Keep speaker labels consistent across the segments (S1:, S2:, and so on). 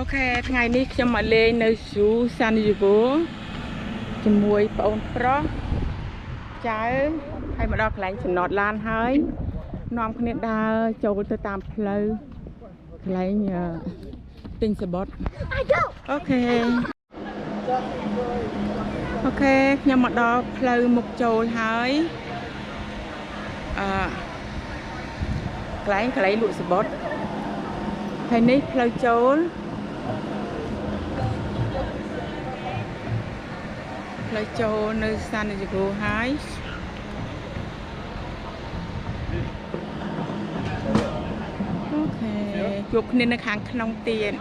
S1: Ok, ngày nayខ្ញុំមកលេងនៅ Zoo Sanjivo ជាមួយប្អូនប្រុសចៅហើយមកដល់កន្លែងចំណតឡានហើយនាំគ្នាដើរចូលទៅតាមផ្លូវកន្លែងទិញសបុតអូខេខ្ញុំមកដល់ផ្លូវមុខចូលហើយកន្លែងលក់សបុតហើយនេះផ្លូវចូលនៅសានជីកូហើយអូខេជួបគ្នានៅខាងក្នុងទៀត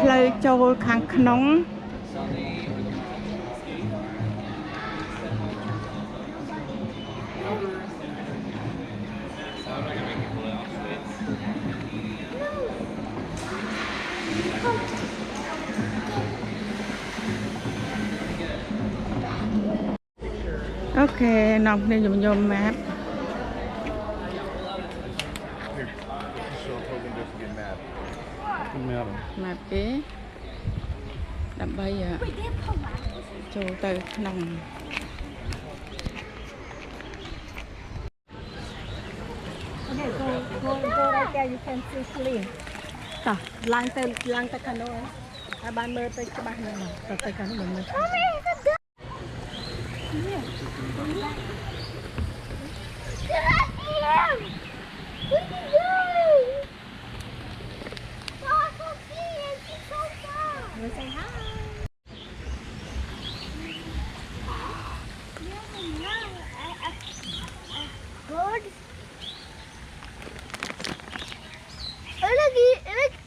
S1: ផ្លូវចូលខាងក្នុងអូខេនាំគ្នាញោមម៉ាប់ម៉ាប់គេដើម្បីចូលទៅក្នុងgo right there you can see clear តោះឡើងទៅខាងនោះហើយបានមើលទៅច្បាស់ហ្នឹងទៅខាងនោះមើល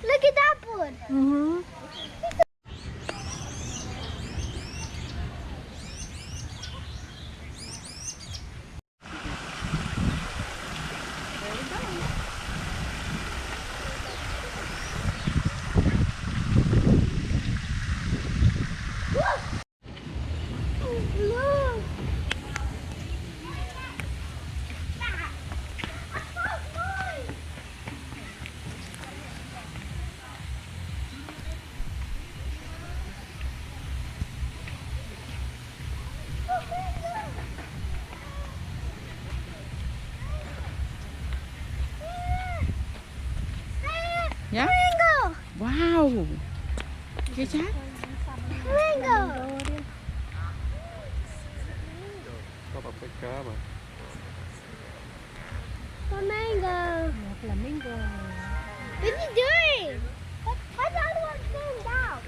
S1: Look at that one. Yeah? Flamingo! Wow! Good job? Flamingo! Flamingo! Flamingo! What are you doing? Why the other one stand down?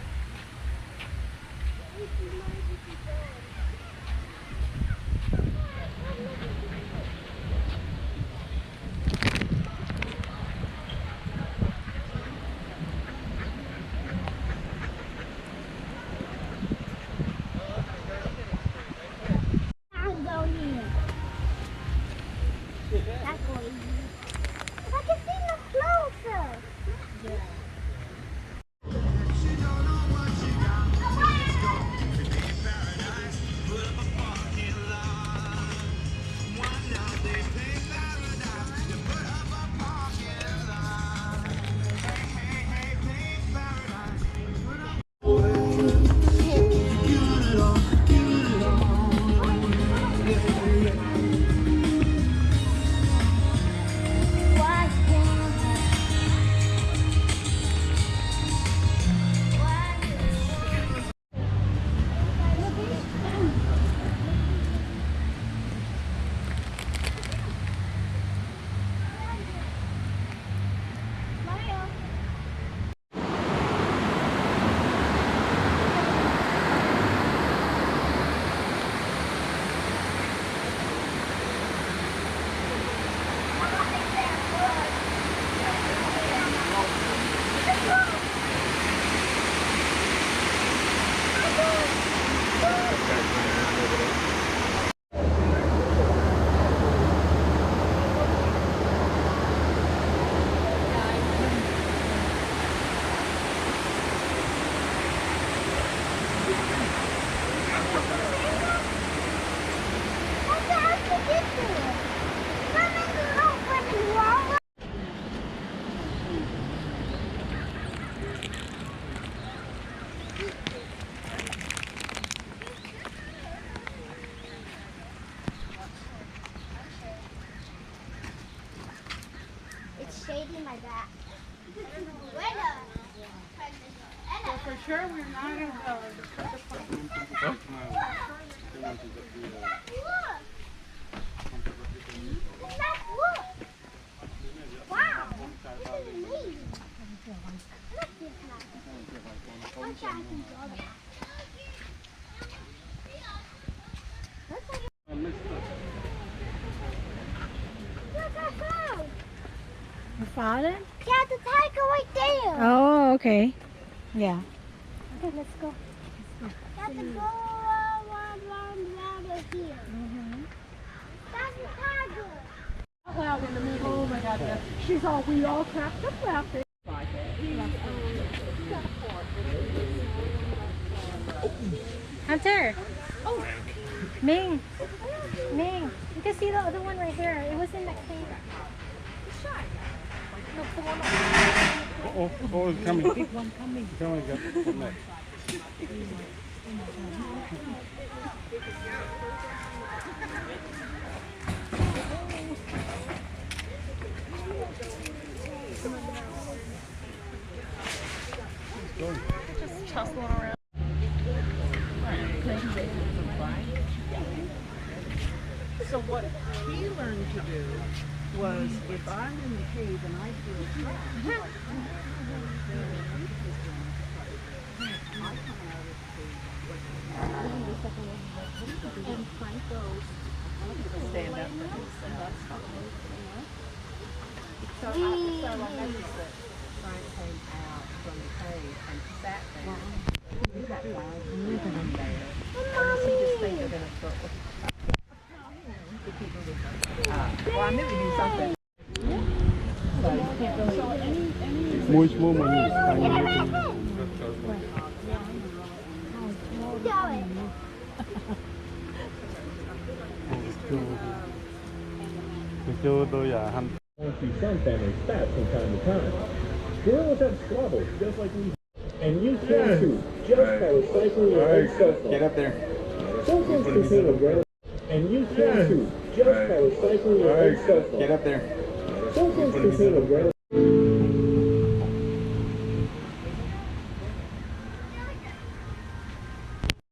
S2: So for sure, we're not in the
S3: You found it?
S4: Yeah, the tiger right there.
S3: Oh, okay. Yeah.
S4: Okay, let's go. You have to go around here. That's the tiger.
S2: cloud in the middle. Oh my God, she's all we all cracked up laughing.
S3: Hunter. Oh. Ming. Ming. You can see the other one right here. It was in the cave. Look, the one.
S5: Oh, it's coming.
S3: Big one coming.
S5: Coming, come next.
S2: Just tussling around. So what he learned to do was, if I'm in the cave and I feel trapped, I come out of the cave and Frank goes, stand up for himself. So Frank came out from the cave and sat there. He's got 5 minutes in there. And he just think they're going to throw. Well, I knew to do something. So you can't really.
S5: Muy small money.
S6: Some families fat from time to time. Gorillas have squabbles just like we. And you can too, just by recycling your own cell phone.
S5: Get up there.
S6: Cell phones contain a rare. And you can too, just by recycling your own cell phone.
S5: Get up there.
S6: Cell phones contain a rare.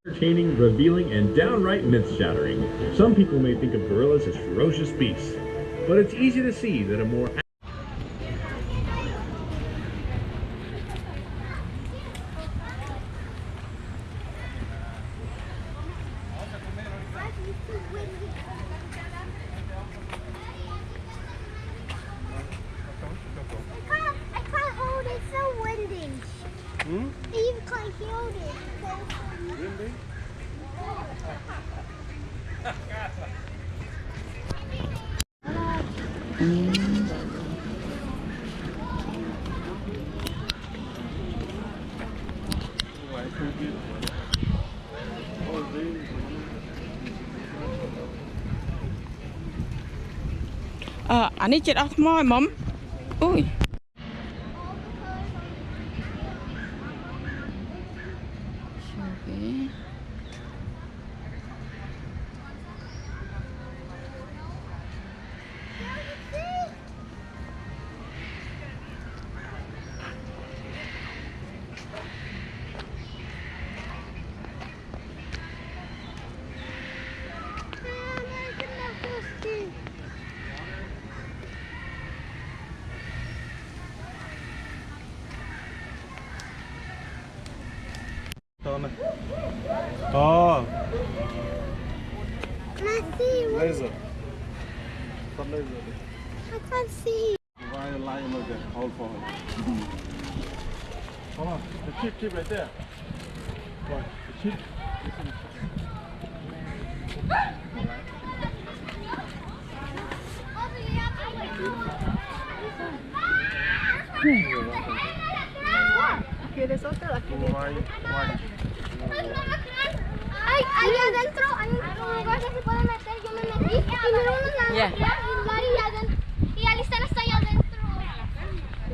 S6: Entertaining, revealing, and downright myth-shattering. Some people may think of gorillas as ferocious beasts, but it's easy to see that a more
S4: I can't hold it, it's so windy. I even can't hold it.
S5: Windy?
S1: Anh ấy chết ốc mồi mắm. Ui. Okay.
S5: Oh,
S4: Can I see?
S5: laser. What laser?
S4: I can't see.
S5: Why the lion look at hold for her? Hold on, the chip right there. What? The chip.
S2: ¿Quieres otra? Aquí
S5: Why?
S4: Ahí adentro hay un lugar que se puede meter. Yo me metí y miro unos
S1: Yeah.
S4: y adentro. Y Alisa está ahí adentro. Y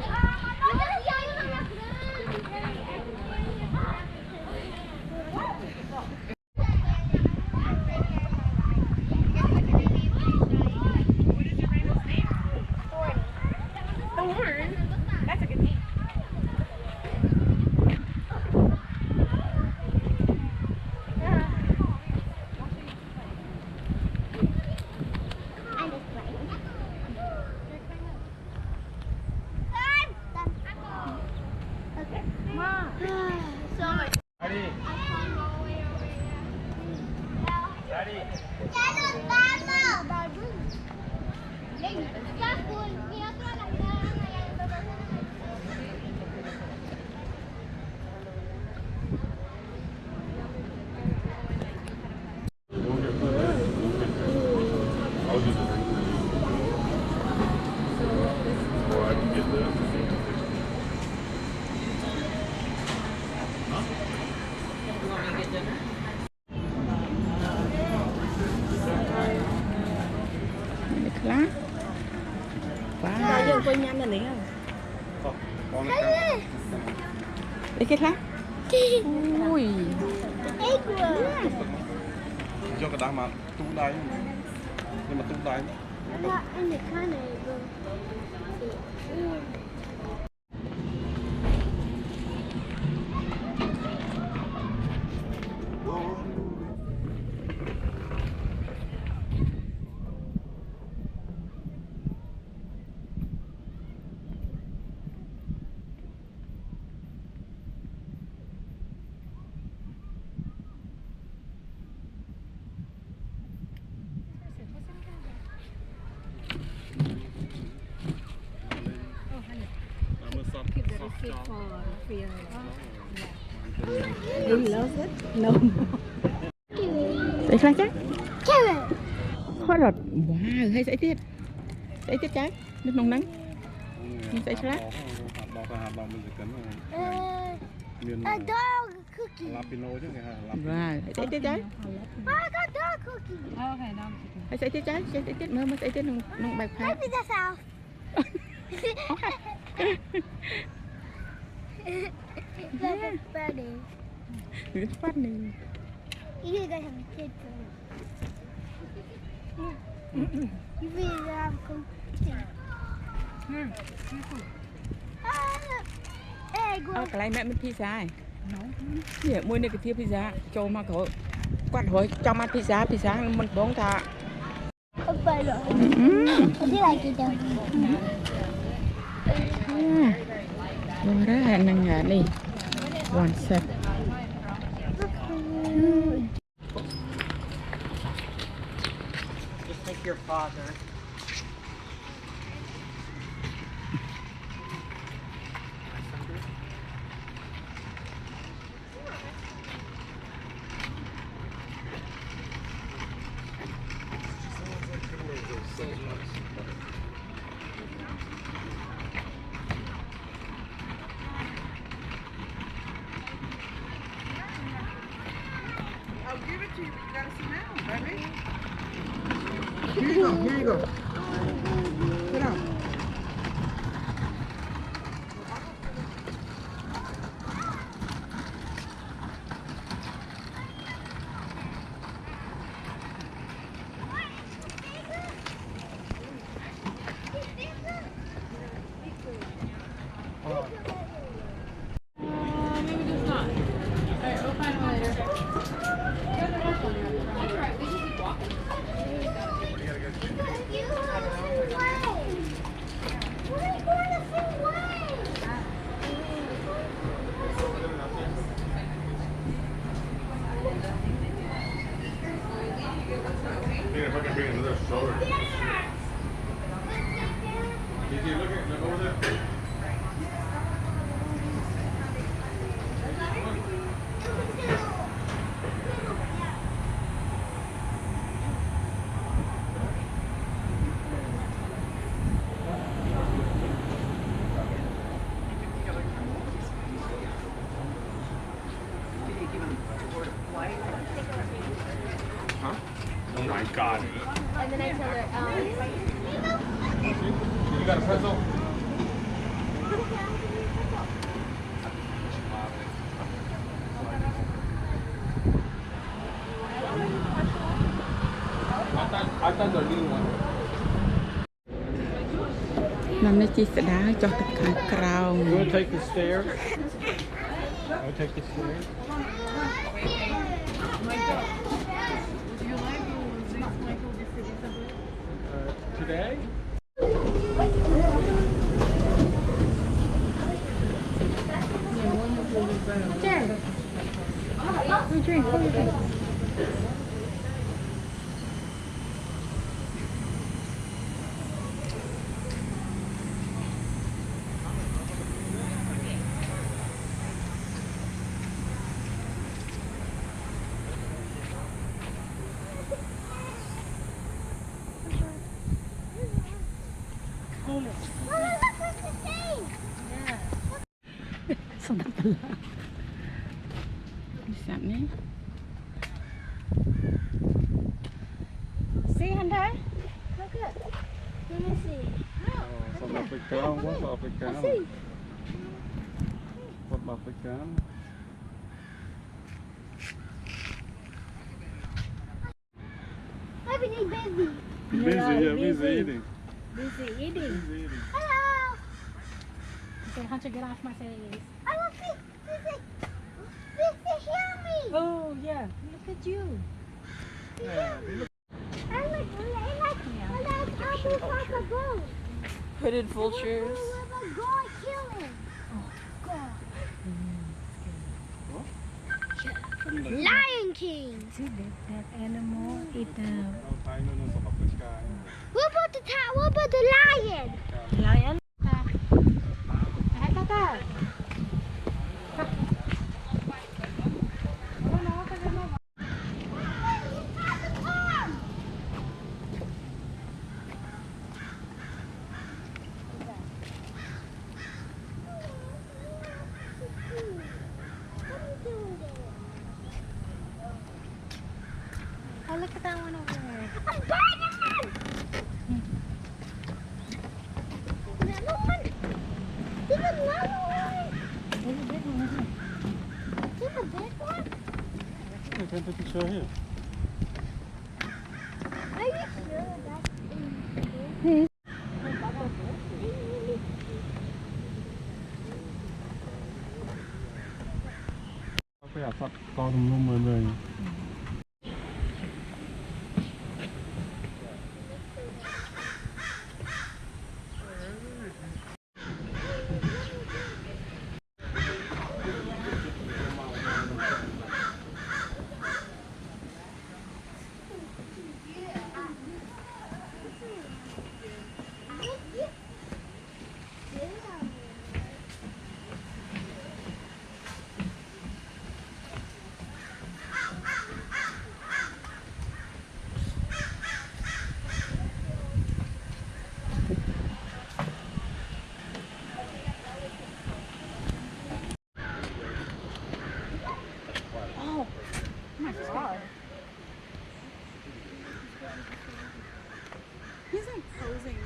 S4: hay uno más
S2: Thorn.
S5: Or I can get this.
S1: Cái lá. Wow.
S2: Quên nhắm là nè.
S1: Đấy cái lá. Ui.
S5: Cho cái đá mà tung đáy. Nhưng mà tung đáy.
S2: He loves it. No.
S1: Đấy lá chắc.
S4: Carrot.
S1: Khó rồi. Wow, hay sấy tiết. Sấy tiết trái. Nước nóng nắng. Sấy lá.
S4: A dog cookie.
S5: Lapino chứ người
S1: Wow, sấy tiết trái.
S4: I got dog cookie.
S3: Okay, no.
S1: Hay sấy tiết trái. Sấy tiết nữa mà sấy tiết nóng bạch phá.
S4: Maybe that's how. That's funny.
S1: It's funny.
S4: You guys have a kid for You really have cookie. Egg.
S1: Cái này mẹ mình pizza. Nè, mua này cái thiêu pizza. Cho mà có quạt hồi cho mà pizza mình bóng ta.
S4: I do like it though.
S1: Rồi đó là năng nhà đi. One sec.
S2: Just like your father.
S7: I'll give it to you, but you gotta sit down, baby. Here you go, here you go. Sit down.
S5: If I can bring another shoulder. Look over there. Oh my God.
S4: And then I tell her,
S5: You got a pretzel? I thought they're new one.
S1: Nằm đây chị sẽ đá cho tất cả crowd.
S5: You want to take the stairs? I'll take the stairs. Today?
S3: We drink.
S4: Mama, look at the thing.
S1: Sẵn đấy.
S3: See, Hunter?
S4: Look at. Let me see.
S5: South Africa, West Africa.
S4: I see.
S5: South Africa.
S4: I've been busy.
S5: Busy, yeah, busy eating.
S3: Busy eating.
S5: Busy eating.
S4: Hello.
S3: Say, Hunter, get off my face.
S4: I want fish to hear me.
S3: Oh, yeah. Look at you.
S5: Yeah, they look.
S4: I like Abu Papa Go.
S1: Hooded vultures.
S4: Go and kill him. Lion King.
S3: See, that animal eat
S5: South Africa.
S4: What about the lion?
S3: lion. Tata. Oh, look at that one over there.
S4: A Spider-Man! Another one? There's another one!
S3: There's a big one, isn't it?
S4: There's a big one?
S5: I can take a picture here.
S4: Are you sure that's in
S5: Phải à, sắp to tùm lum rồi rồi.
S1: He's like posing.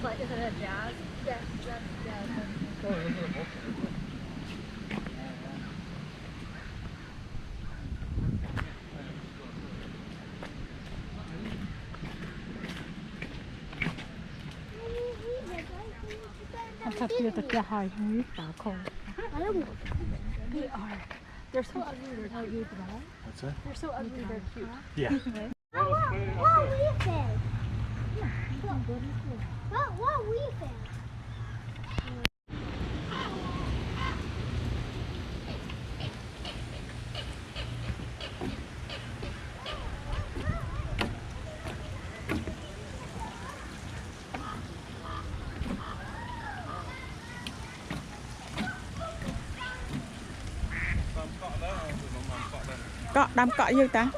S3: But is it a jazz? Yeah, jazz. Thật kia thật kia hỏi huyết tả khổ. They are. They're so ugly. They're cute.
S5: What's that?
S3: They're so ugly. They're cute.
S5: Yeah.
S4: What we found? What we found?
S1: Cọ đám cọ như ta.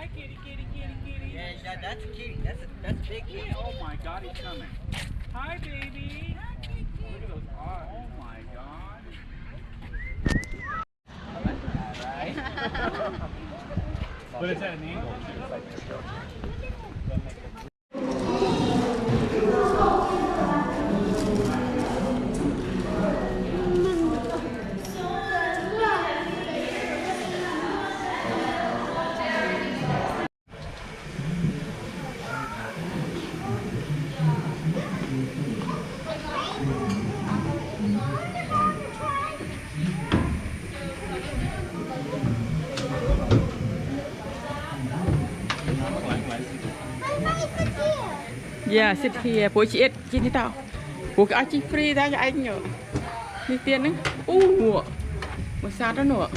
S8: Hi, kitty, kitty, kitty, kitty. Yeah, that's a kitty. That's a big kitty. Oh my God, he's coming. Hi, baby. Look at those eyes. Oh my God. Right? But it's at an angle too. It's like this.
S1: Yeah, sit here. Bố chị ít chín tao. Bố cái chi free ra cho anh nhở. Đi tiền nữa. Ngựa. Một sao đó nữa.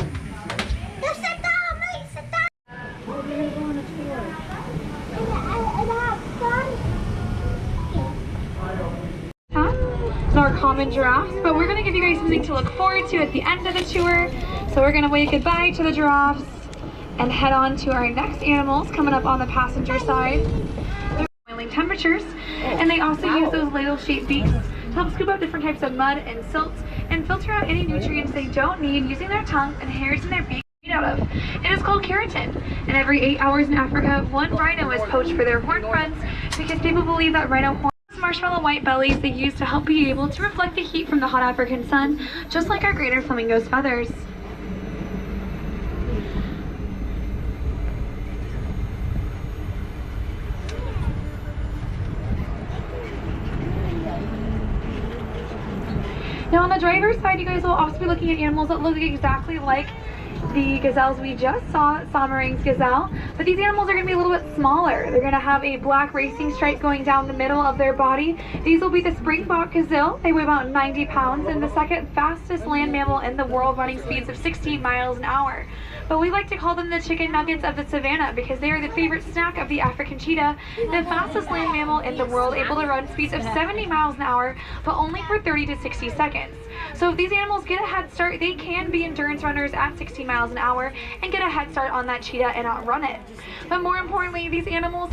S9: Our common giraffes, but we're going to give you guys something to look forward to at the end of the tour. So we're going to wave goodbye to the giraffes and head on to our next animals coming up on the passenger side. They're boiling temperatures, and they also use those ladle-shaped beaks to help scoop up different types of mud and silt and filter out any nutrients they don't need using their tongue and hairs in their beak made out of. It is called keratin, and every 8 hours in Africa, one rhino is poached for their horn friends because people believe that rhino horn marshmallow white bellies they use to help be able to reflect the heat from the hot African sun, just like our greater flamingo's feathers. Now on the driver's side, you guys will also be looking at animals that look exactly like the gazelles we just saw, Samarang's gazelle, but these animals are going to be a little bit smaller. They're going to have a black racing stripe going down the middle of their body. These will be the springbok gazelle. They weigh about 90 pounds and the second fastest land mammal in the world, running speeds of 16 miles an hour. But we like to call them the chicken nuggets of the savannah because they are the favorite snack of the African cheetah, the fastest land mammal in the world, able to run speeds of 70 miles an hour, but only for 30 to 60 seconds. So if these animals get a head start, they can be endurance runners at 60 miles an hour and get a head start on that cheetah and outrun it. But more importantly, these animals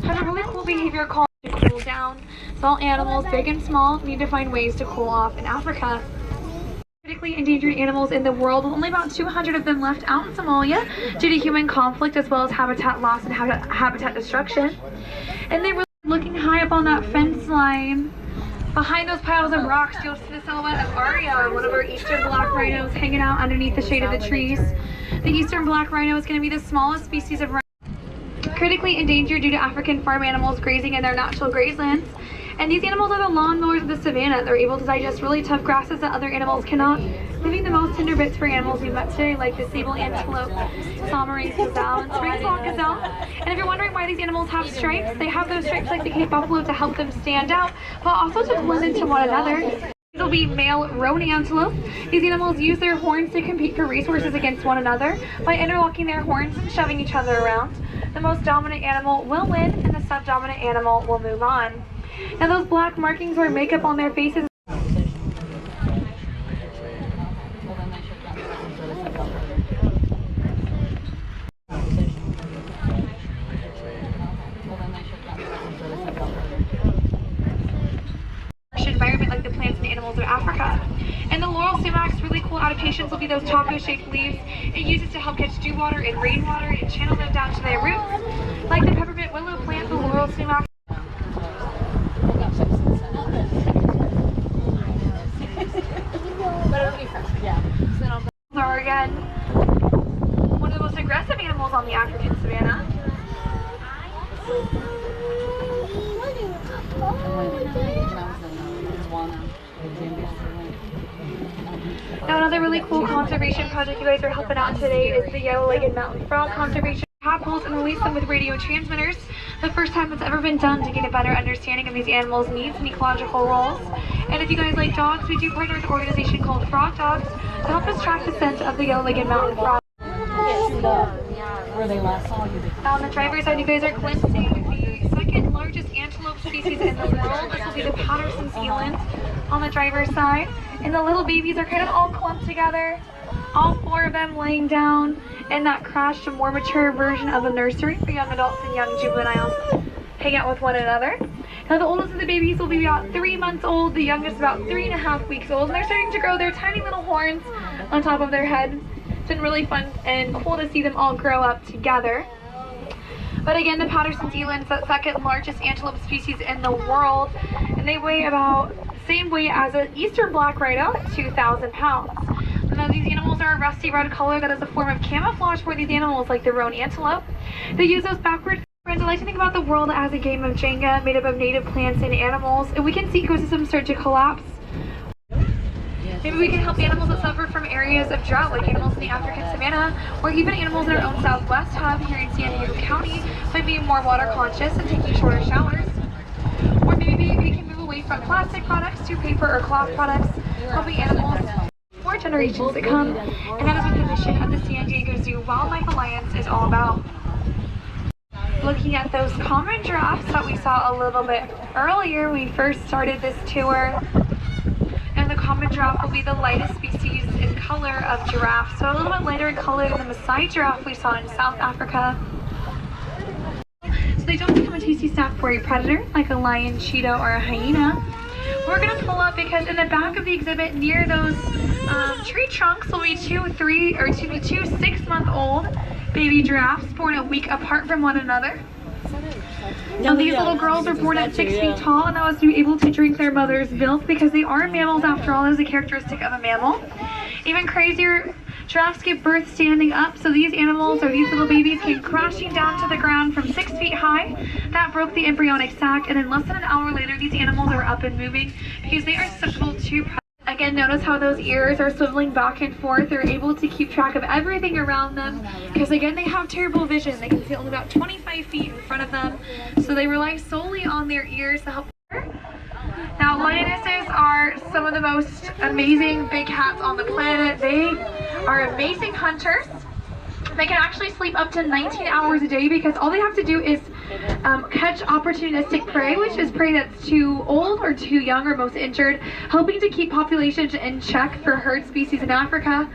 S9: have a really cool behavior called to cool down. So all animals, big and small, need to find ways to cool off in Africa. Critically endangered animals in the world, with only about 200 of them left out in Somalia due to human conflict as well as habitat loss and habitat destruction. And they were looking high up on that fence line. Behind those piles of rocks, you'll see the silhouette of Aria, one of our eastern black rhinos, hanging out underneath the shade of the trees. The eastern black rhino is going to be the smallest species of rhino, critically endangered due to African farm animals grazing in their natural grazelands. And these animals are the lawnmowers of the savannah. They're able to digest really tough grasses that other animals cannot, leaving the most tender bits for animals we met today, like the sable antelope, Samarang's gazelle, and springbok gazelle. And if you're wondering why these animals have stripes, they have those stripes like the Cape buffalo to help them stand out, but also to blend into one another. These will be male roan antelope. These animals use their horns to compete for resources against one another by interlocking their horns and shoving each other around. The most dominant animal will win, and the subdominant animal will move on. Now those black markings or makeup on their faces environment like the plants and animals of Africa. And the laurel sumac's really cool adaptations will be those taco-shaped leaves. It uses to help catch dew water and rainwater and channel them down to their roots. Like the peppermint willow plant, the laurel sumac are again one of the most aggressive animals on the African savannah. Now another really cool conservation project you guys are helping out today is the yellow-legged mountain frog conservation. Tadpoles and release them with radio transmitters. The first time it's ever been done to get a better understanding of these animals' needs and ecological roles. And if you guys like dogs, we do partner with an organization called Frog Dogs to help us track the scent of the yellow-legged mountain frog. On the driver's side, you guys are glimpsing the second largest antelope species in the world. This will be the Patterson's eland on the driver's side. And the little babies are kind of all clumped together. All 4 of them laying down in that crashed, more mature version of a nursery for young adults and young juveniles hang out with one another. Now the oldest of the babies will be about 3 months old, the youngest about 3.5 weeks old, and they're starting to grow their tiny little horns on top of their heads. It's been really fun and cool to see them all grow up together. But again, the Patterson's eland is the 2nd largest antelope species in the world, and they weigh about the same weight as an eastern black rhino, 2,000 pounds. Now these animals are a rusty red color that is a form of camouflage for these animals, like the roan antelope. They use those backward. Friends, I like to think about the world as a game of Jenga made up of native plants and animals, and we can see ecosystems start to collapse. Maybe we can help animals that suffer from areas of drought, like animals in the African Savannah, or even animals in our own Southwest hub here in San Diego County by being more water conscious and taking shorter showers. Or maybe we can move away from plastic products to paper or cloth products, helping animals for generations to come. And that is what the mission of the San Diego Zoo Wildlife Alliance is all about. Looking at those common giraffes that we saw a little bit earlier when we first started this tour. And the common giraffe will be the lightest species in color of giraffe, so a little bit lighter in color than the Maasai giraffe we saw in South Africa. So they don't become a tasty snack for a predator like a lion, cheetah, or a hyena. We're going to pull up because in the back of the exhibit near those tree trunks will be 2 6-month-old baby giraffes born a week apart from one another. Now these little girls are born at 6 feet tall, and that was to be able to drink their mother's milk because they are mammals after all. That is a characteristic of a mammal. Even crazier, giraffes give birth standing up, so these animals or these little babies came crashing down to the ground from 6 feet high. That broke the embryonic sac, and then less than an hour later these animals are up and moving because they are susceptible to predators. Again, notice how those ears are swiveling back and forth. They're able to keep track of everything around them because, again, they have terrible vision. They can see only about 25 feet in front of them, so they rely solely on their ears to help. Now, lionesses are some of the most amazing big cats on the planet. They are amazing hunters. They can actually sleep up to 19 hours a day because all they have to do is catch opportunistic prey, which is prey that's too old or too young or most injured, helping to keep populations in check for herd species in Africa.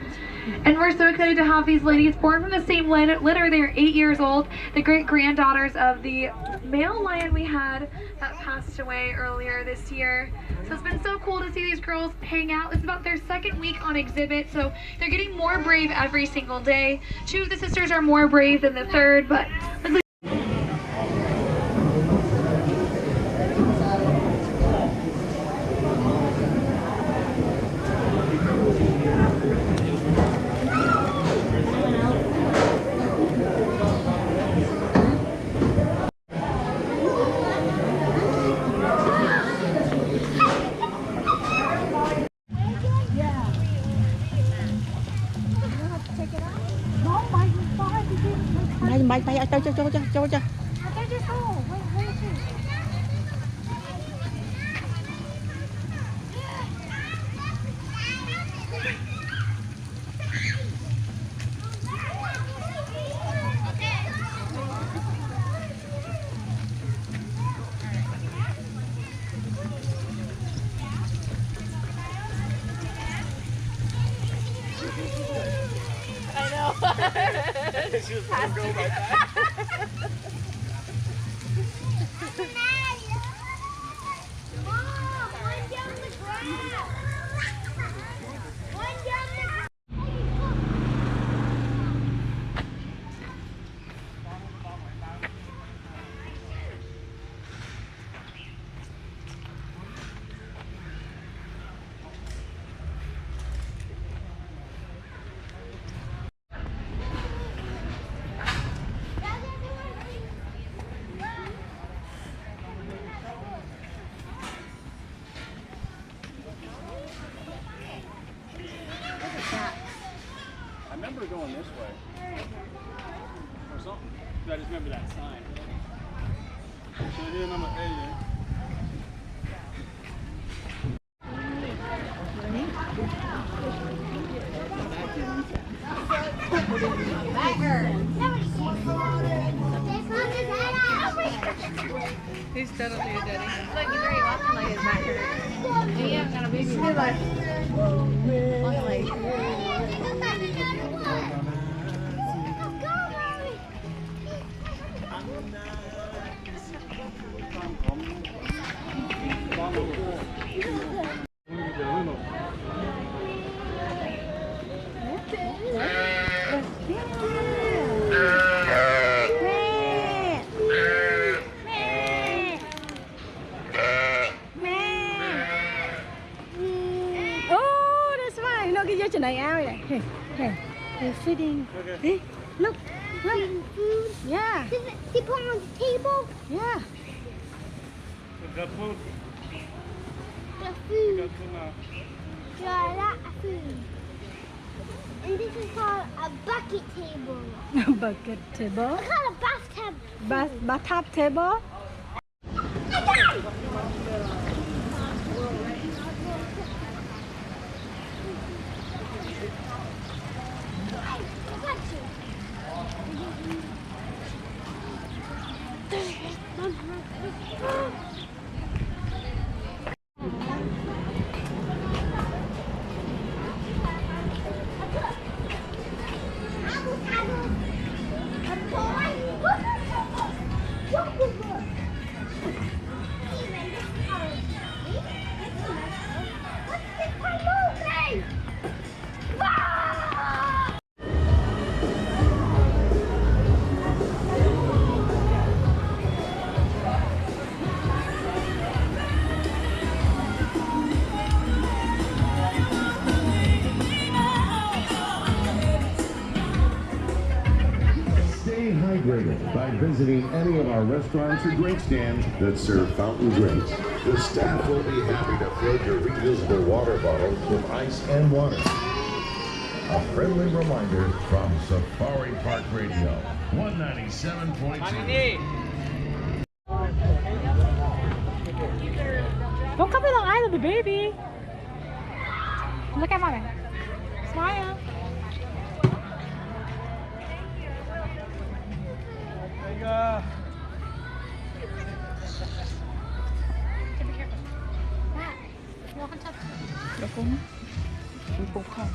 S9: And we're so excited to have these ladies born from the same litter. They are 8 years old, the great-granddaughters of the male lion we had that passed away earlier this year. So it's been so cool to see these girls hang out. It's about their 2nd week on exhibit, so they're getting more brave every single day. 2 of the sisters are more brave than the 3rd, but
S1: bay ở cho.
S5: She was gonna go like that. I remember going this way. Or something. I just remember that sign. So here number 8.
S7: He's totally a daddy. Look, he's very walking like his back hurt. And he hasn't got a baby. He's like,
S3: Okay, okay. They're sitting. Hey, look.
S4: Eating food.
S3: Yeah,
S4: They put on the table.
S3: yeah.
S5: Got food.
S4: The food.
S5: Got food now.
S4: Yeah, a lot of food. And this is called a bucket table.
S3: Bucket table.
S4: It's called a bathtub.
S3: Bathtub table.
S6: Stay hydrated by visiting any of our restaurants or drink stands that serve fountain drinks. The staff will be happy to fill your reusable water bottles with ice and water. A friendly reminder from Safari Park Radio, 197.2.
S3: Don't cover the eye of the baby. Look at mommy. Smile.
S1: Đó cũng không.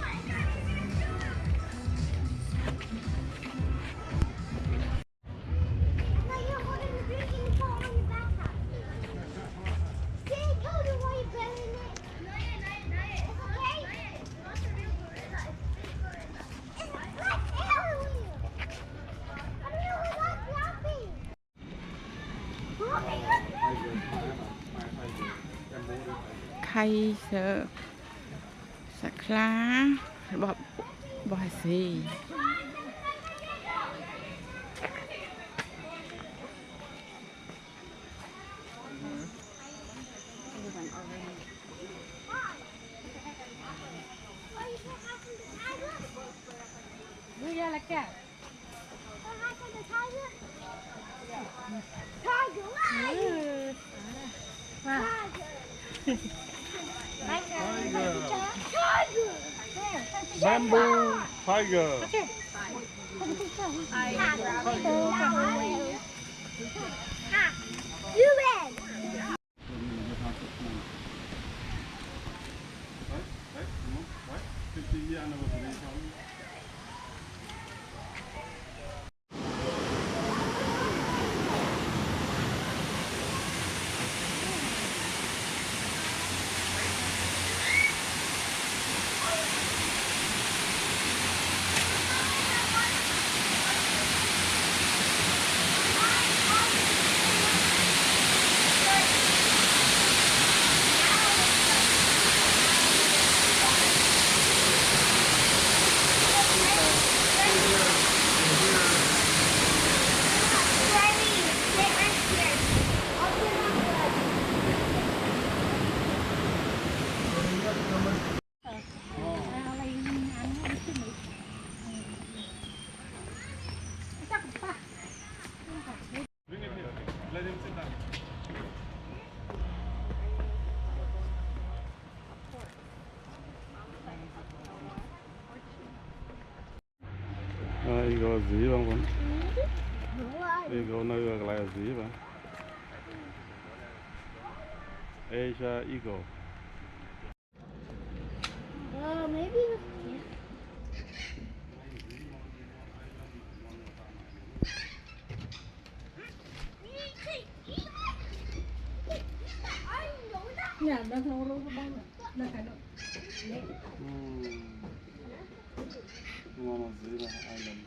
S1: Khay sợ sạc lá bò gì
S3: Yeah, like that.
S5: Bamboo tiger.
S4: You win.
S5: Let him sit down. Igo gì không con? Igo nơi là gì vậy? Asia eagle.
S4: Maybe.
S3: Yeah, that's all over the bottom. Look at it.
S5: Ngon gì là island.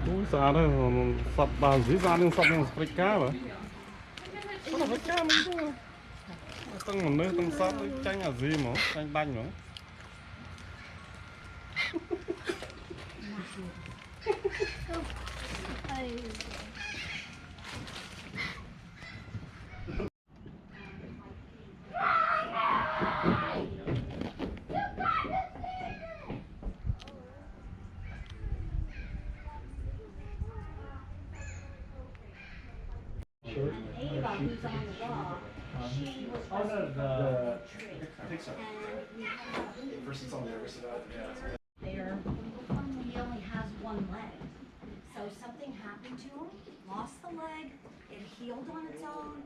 S5: Ủa sao đó sập bao dĩ ra nhưng sập nhưng sập cá vậy? Sập cá mình chứ.
S10: Tăng một nước tăng sót tranh là gì mà tranh banh mà.
S4: Ava, who's on the wall, she was
S5: I think so. First it's on the other side. Yeah.
S4: there. He only has one leg. So something happened to him, lost the leg, it healed on its own.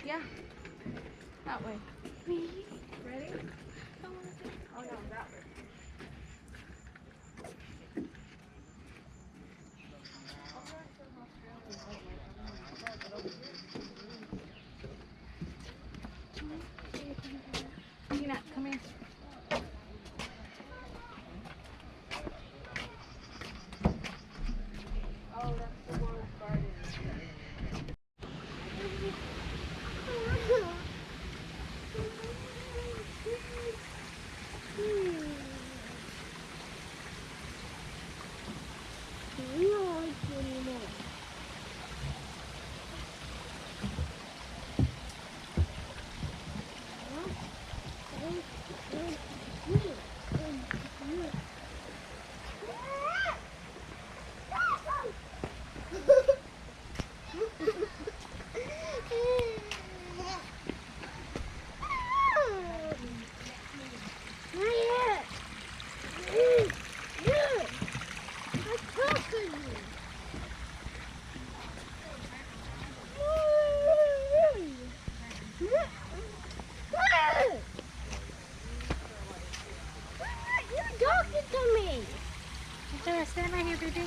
S1: Yeah. That way.
S4: Ready?
S1: Oh no, that way. Tina, come here. Oh, that's the world garden.
S3: Stand right here, baby.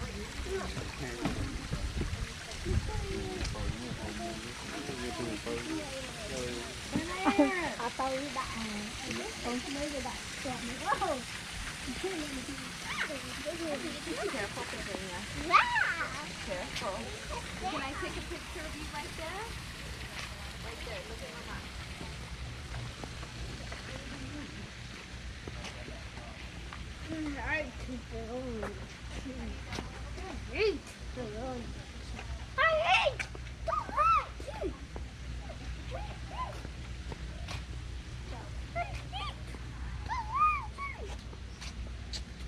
S1: Careful, Savannah. Careful. Can I take a picture of you right there? Right there, look at Mama.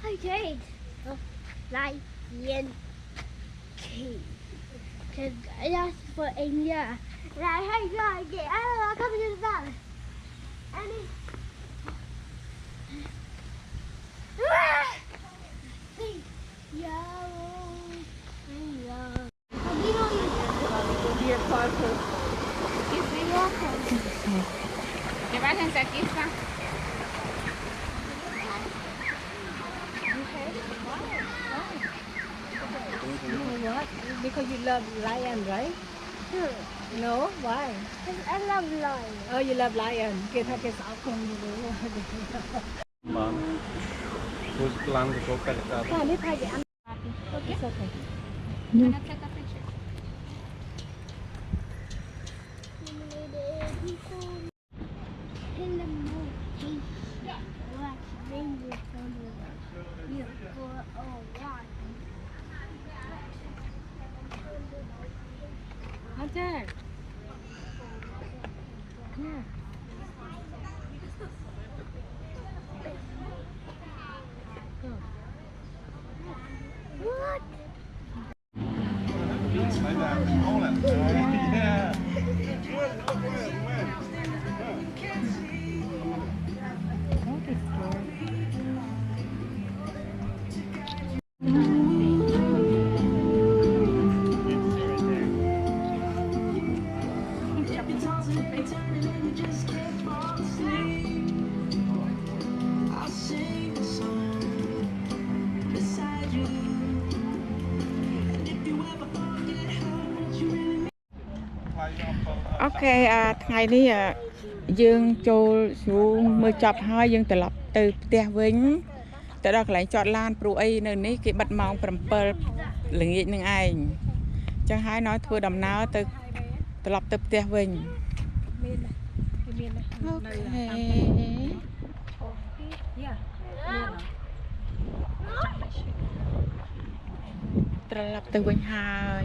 S4: Okay. Lại yên thì that's for India. Lại hay rồi kìa không như vậy. Anh
S1: ¿Qué vas a hacer aquí?
S3: What? Because you love lion, right? No? Why?
S4: I love lion.
S3: Oh, you love lion. Cái thôi cái sáu không như thế.
S10: Mà tôi làm cái cái cái
S3: Cái này thay để ăn. Okay. It's okay.
S1: Can I take a picture?
S3: Hunter. Come here.
S4: What?
S10: Yeah.
S3: Don't be scared.
S1: Okay, ថ្ងៃនេះ dương châu chú mới chọc hai dương từ lập từ tia vĩnh từ đó lại chọn lan pro ấy nơi ní cái bật mong phẩm pơ là nghĩនឹងឯងចឹងហើយnóiធ្វើដំណើរទៅត្រឡប់ទៅផ្ទះវិញអូខេត្រឡប់ទៅវិញហើយ